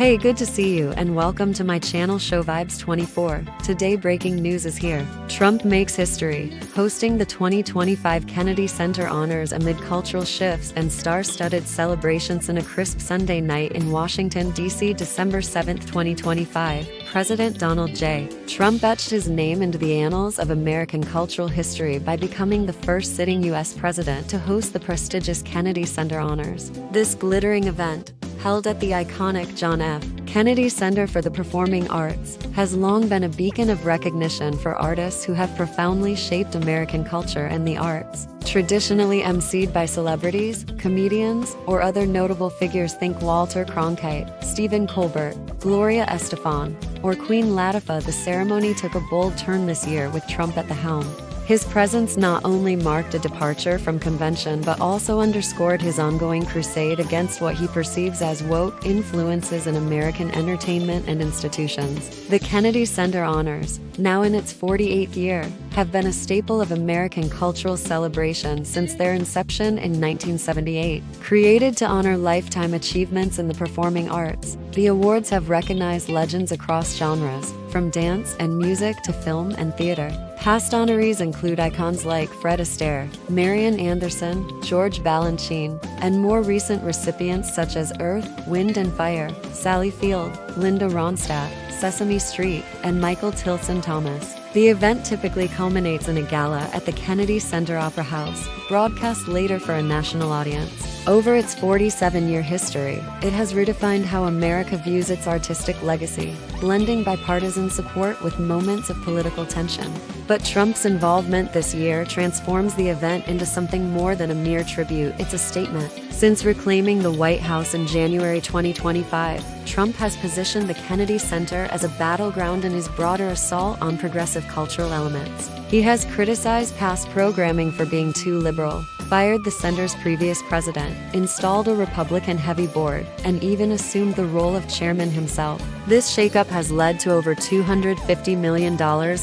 Hey, good to see you and welcome to my channel Show Vibes 24. Today breaking news is here. Trump makes history, hosting the 2025 Kennedy Center Honors amid cultural shifts and star-studded celebrations in a crisp Sunday night in Washington, D.C. December 7, 2025. President Donald J. Trump etched his name into the annals of American cultural history by becoming the first sitting U.S. president to host the prestigious Kennedy Center Honors. This glittering event, held at the iconic John F. Kennedy Center for the Performing Arts, has long been a beacon of recognition for artists who have profoundly shaped American culture and the arts. Traditionally emceed by celebrities, comedians, or other notable figures, think Walter Cronkite, Stephen Colbert, Gloria Estefan, or Queen Latifah, the ceremony took a bold turn this year with Trump at the helm. His presence not only marked a departure from convention but also underscored his ongoing crusade against what he perceives as woke influences in American entertainment and institutions. The Kennedy Center Honors, now in its 48th year, have been a staple of American cultural celebration since their inception in 1978. Created to honor lifetime achievements in the performing arts, the awards have recognized legends across genres, from dance and music to film and theater. Past honorees include icons like Fred Astaire, Marian Anderson, George Balanchine, and more recent recipients such as Earth, Wind and Fire, Sally Field, Linda Ronstadt, Sesame Street, and Michael Tilson Thomas. The event typically culminates in a gala at the Kennedy Center Opera House, broadcast later for a national audience. Over its 47-year history, it has redefined how America views its artistic legacy, blending bipartisan support with moments of political tension. But Trump's involvement this year transforms the event into something more than a mere tribute. It's a statement. Since reclaiming the White House in January 2025, Trump has positioned the Kennedy Center as a battleground in his broader assault on progressive cultural elements. He has criticized past programming for being too liberal, fired the center's previous president, installed a Republican-heavy board, and even assumed the role of chairman himself. This shakeup has led to over $250 million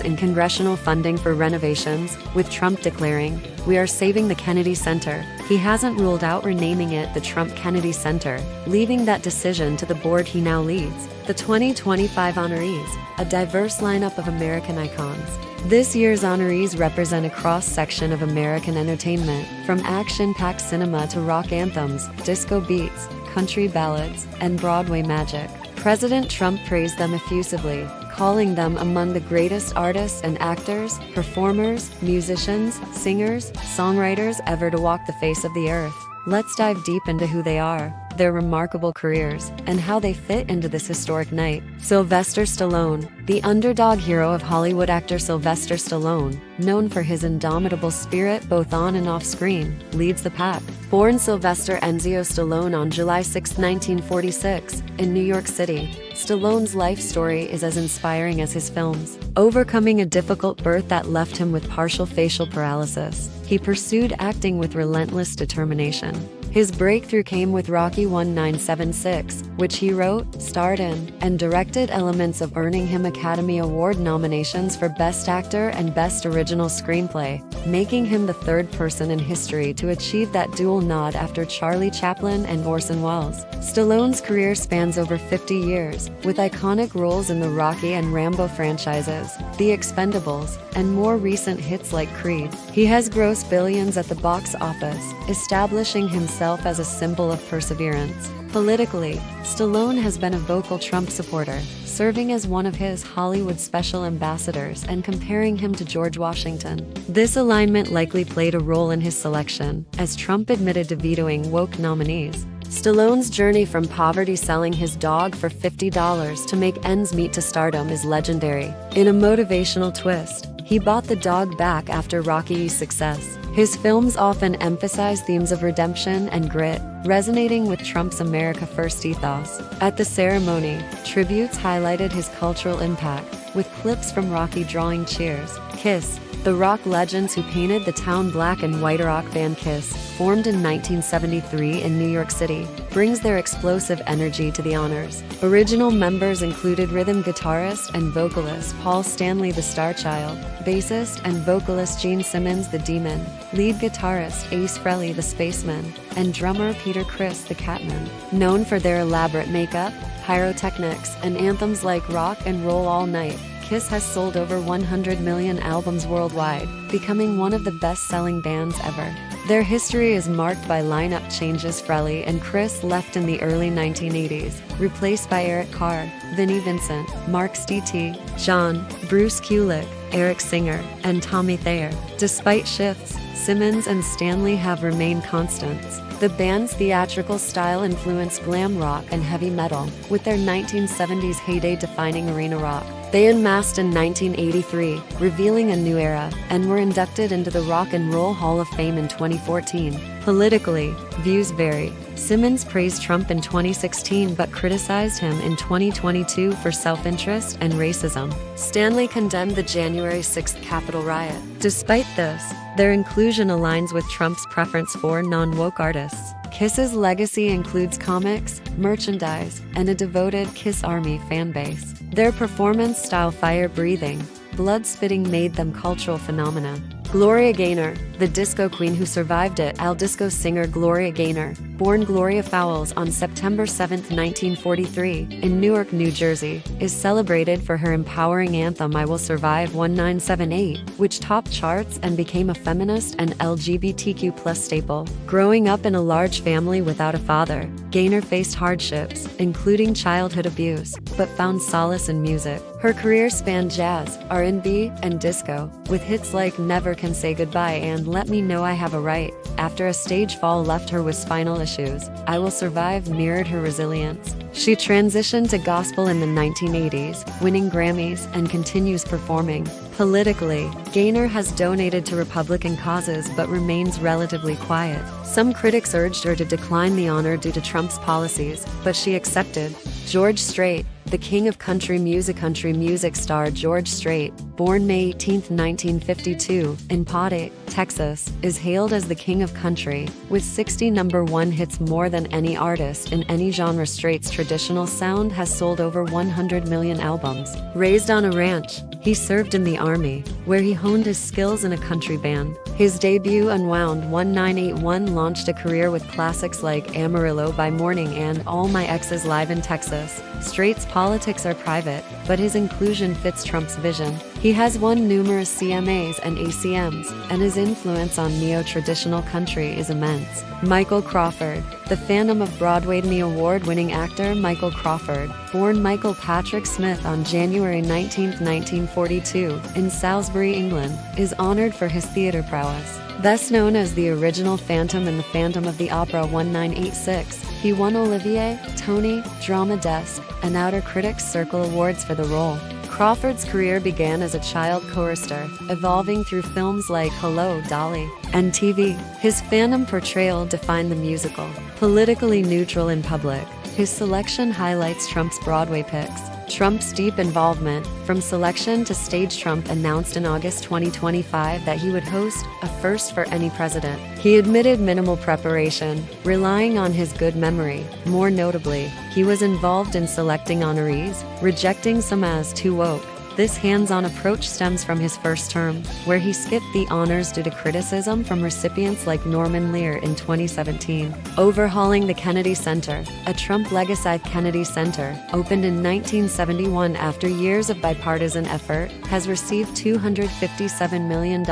in congressional funding for renovations, with Trump declaring, "We are saving the Kennedy Center." He hasn't ruled out renaming it the Trump Kennedy Center, leaving that decision to the board he now leads. The 2025 honorees, a diverse lineup of American icons. This year's honorees represent a cross-section of American entertainment, from action-packed cinema to rock anthems, disco beats, country ballads, and Broadway magic. President Trump praised them effusively, calling them among the greatest artists and actors, performers, musicians, singers, songwriters ever to walk the face of the earth. Let's dive deep into who they are, their remarkable careers, and how they fit into this historic night. Sylvester Stallone. The underdog hero of Hollywood actor Sylvester Stallone, known for his indomitable spirit both on and off screen, leads the pack. Born Sylvester Enzio Stallone on July 6, 1946, in New York City, Stallone's life story is as inspiring as his films. Overcoming a difficult birth that left him with partial facial paralysis, he pursued acting with relentless determination. His breakthrough came with Rocky 1976, which he wrote, starred in, and directed, elements of earning him Academy Award nominations for Best Actor and Best Original Screenplay, making him the third person in history to achieve that dual nod after Charlie Chaplin and Orson Welles. Stallone's career spans over 50 years, with iconic roles in the Rocky and Rambo franchises, The Expendables, and more recent hits like Creed. He has grossed billions at the box office, establishing himself as a symbol of perseverance. Politically, Stallone has been a vocal Trump supporter, serving as one of his Hollywood special ambassadors and comparing him to George Washington. This alignment likely played a role in his selection, as Trump admitted to vetoing woke nominees. Stallone's journey from poverty selling his dog for $50 to make ends meet to stardom is legendary. In a motivational twist, he bought the dog back after Rocky's success. His films often emphasize themes of redemption and grit, resonating with Trump's America First ethos. At the ceremony, tributes highlighted his cultural impact, with clips from Rocky drawing cheers. Kiss, The rock legends who painted the town black and white rock band Kiss, formed in 1973 in New York City, brings their explosive energy to the honors. Original members included rhythm guitarist and vocalist Paul Stanley the Starchild, bassist and vocalist Gene Simmons the Demon, lead guitarist Ace Frehley the Spaceman, and drummer Peter Criss the Catman. Known for their elaborate makeup, pyrotechnics, and anthems like Rock and Roll All Night, Kiss has sold over 100 million albums worldwide, becoming one of the best-selling bands ever. Their history is marked by lineup changes. Frehley and Criss left in the early 1980s, replaced by Eric Carr, Vinnie Vincent, Mark St. John, Bruce Kulick, Eric Singer, and Tommy Thayer. Despite shifts, Simmons and Stanley have remained constants. The band's theatrical style influenced glam rock and heavy metal, with their 1970s heyday defining arena rock. They unmasked in 1983, revealing a new era, and were inducted into the Rock and Roll Hall of Fame in 2014. Politically, views vary. Simmons praised Trump in 2016 but criticized him in 2022 for self-interest and racism. Stanley condemned the January 6th Capitol riot. Despite this, their inclusion aligns with Trump's preference for non-woke artists. Kiss's legacy includes comics, merchandise, and a devoted Kiss Army fan base. Their performance style, fire-breathing, blood-spitting, made them cultural phenomena. Gloria Gaynor, the disco queen who survived it. Disco singer Gloria Gaynor, born Gloria Fowles on September 7, 1943, in Newark, New Jersey, is celebrated for her empowering anthem I Will Survive 1978, which topped charts and became a feminist and LGBTQ+ staple. Growing up in a large family without a father, Gaynor faced hardships, including childhood abuse, but found solace in music. Her career spanned jazz, R&B, and disco, with hits like Never Can Say Goodbye and Let Me Know I Have a Right. After a stage fall left her with spinal issues, I Will Survive mirrored her resilience. She transitioned to gospel in the 1980s, winning Grammys, and continues performing. Politically, Gaynor has donated to Republican causes but remains relatively quiet. Some critics urged her to decline the honor due to Trump's policies, but she accepted. George Strait, the king of country music star George Strait, born May 18, 1952, in Paute, Texas, is hailed as the king of country, with 60 #1 hits, more than any artist in any genre. Strait's traditional sound has sold over 100 million albums. Raised on a ranch, he served in the Army, where he honed his skills in a country band. His debut, Unwound 1981, launched a career with classics like Amarillo by Morning and All My Exes Live in Texas. Strait's politics are private, but his inclusion fits Trump's vision. He has won numerous CMAs and ACMs, and his influence on neo-traditional country is immense. Michael Crawford, the Phantom of Broadway. Emmy Award-winning actor Michael Crawford, born Michael Patrick Smith on January 19, 1942, in Salisbury, England, is honored for his theatre prowess. Best known as the original Phantom in The Phantom of the Opera 1986, he won Olivier, Tony, Drama Desk, and Outer Critics Circle Awards for the role. Crawford's career began as a child chorister, evolving through films like Hello, Dolly, and TV. His Phantom portrayal defined the musical. Politically neutral in public, his selection highlights Trump's Broadway picks. Trump's deep involvement, from selection to stage. Trump announced in August 2025 that he would host, a first for any president. He admitted minimal preparation, relying on his good memory. More notably, he was involved in selecting honorees, rejecting some as too woke. This hands-on approach stems from his first term, where he skipped the honors due to criticism from recipients like Norman Lear in 2017. Overhauling the Kennedy Center, a Trump legacy. Kennedy Center, opened in 1971 after years of bipartisan effort, has received $257 million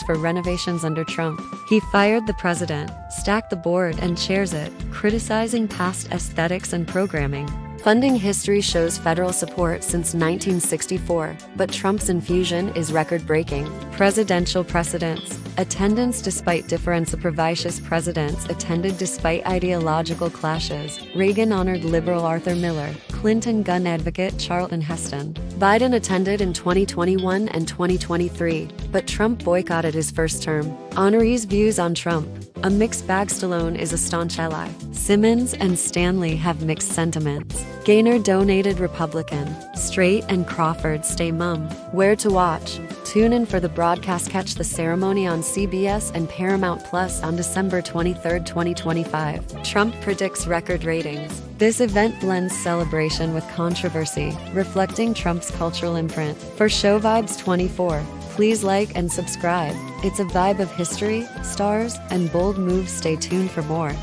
for renovations under Trump. He fired the president, stacked the board, and chairs it, criticizing past aesthetics and programming. Funding history shows federal support since 1964, but Trump's infusion is record-breaking. Presidential precedents. Attendance despite difference. Previous presidents attended despite ideological clashes. Reagan honored liberal Arthur Miller, Clinton gun advocate Charlton Heston. Biden attended in 2021 and 2023, but Trump boycotted his first term. Honorees' views on Trump. A mixed bag. Stallone is a staunch ally. Simmons and Stanley have mixed sentiments. Gaynor donated Republican. Strait and Crawford stay mum. Where to watch? Tune in for the broadcast. Catch the ceremony on CBS and Paramount Plus on December 23, 2025. Trump predicts record ratings. This event blends celebration with controversy, reflecting Trump's cultural imprint. For Show Vibes 24, please like and subscribe. It's a vibe of history, stars, and bold moves. Stay tuned for more.